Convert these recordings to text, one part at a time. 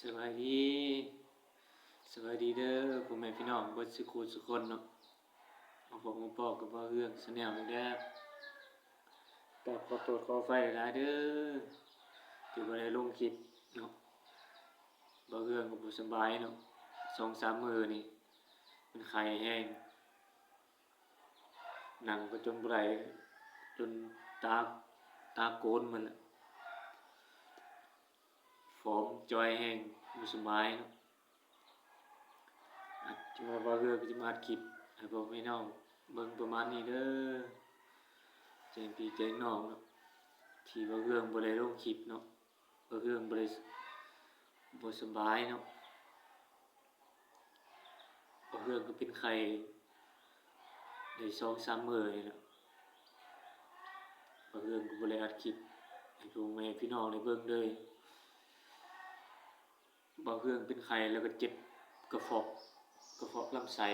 สวัสดีสวัสดีเด้อพ่อแม่พี่น้องเบิดสุขุสุกคนเนาะมาพบมาพอกับบ่เรื่องแนลอีกแล้วก็ขอโทษขออภัยหลายเด้อที่บ่ได้ลงคลิปเนาะบ่เรื่องก็บ่สำบายเนาะ2-3มื้อนี่เป็นไข้แฮงนั่งก็จนบ่ได้จนตาโกนหมดแล้วผอมจ่อยแฮงบ่สำบายเนาะอาจจะมาบ่เรื่องก็จะมาอัดคลิปให้พ่อแม่พี่น้องเบิ่งประมาณนี้เด้อแจ้งพี่แจ้งน้องเนาะที่บ่เรื่องบ่ได้ลงคลิปเนาะบ่เรื่องบ่สำบายเนาะบ่เรื่องก็เป็นไข้ได้2-3มื้อนี่แหละบ่เรื่องก็บ่ได้อัดคลิปให้พ่อแม่พี่น้องได้เบิ่งเลยบ่เรื่องเป็นไข้แล้วก็เจ็บกระเพาะลำไส้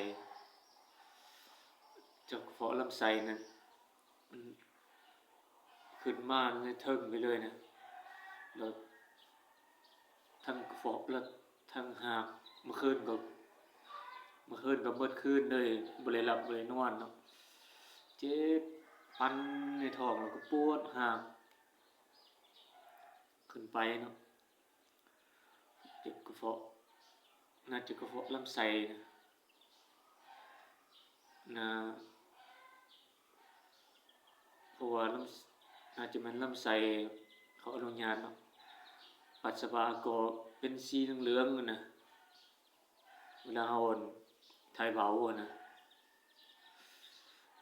จากกระเพาะลำไส้นั่นมันขึ้นมาในเทิงไปเลยนะแล้วทั้งกระเพาะแล้วทั้งหากเมื่อคืนก็เบิดคืนเลยบ่ได้หลับบ่ได้นอนเนาะเจ็บคันในท้องแล้วก็ปวดหากขึ้นไปเนาะเจ็บกระเพาะน่าจะกระเพาะลำไส้นะเพราะว่าน่าจะแม่นลำไส้เขาอนุญาตเนาะปัสสาวะก็เป็นสีเหลืองๆนั่นน่ะเวลาเราถ่ายเบาอะนะ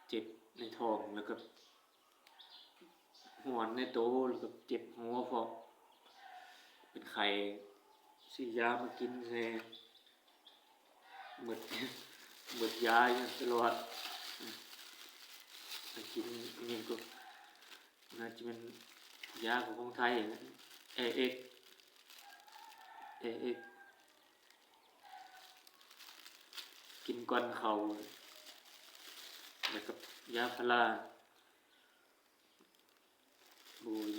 เจ็บในท้องแล้วก็หอนในโตแล้วก็เจ็บหัวเพราะเป็นไข้ซื้อยามากินแซ่หมดหมดยาอยู่ตลอดมากินอันนี้ก็น่าจะเป็นยาของไทยนะAX AX กินก่อนเข้าแล้วก็ยาพารา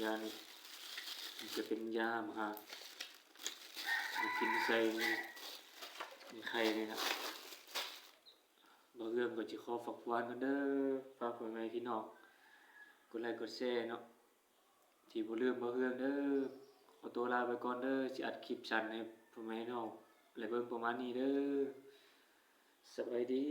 ยานี่มันจะเป็นยามหากมากินใส่ในไข่นี่นะบ่เรื่องก็สิขอฝากไว้กันเด้อฝากพ่อแม่พี่น้องกดไลค์กดแชร์เนาะที่บ่ลืมบ่เรื่องเด้อขอตัวลาไปก่อนเด้อสิอัดคลิปสั้นให้พ่อแม่พี่น้องได้เบิ่งประมาณนี้เด้อสวัสดี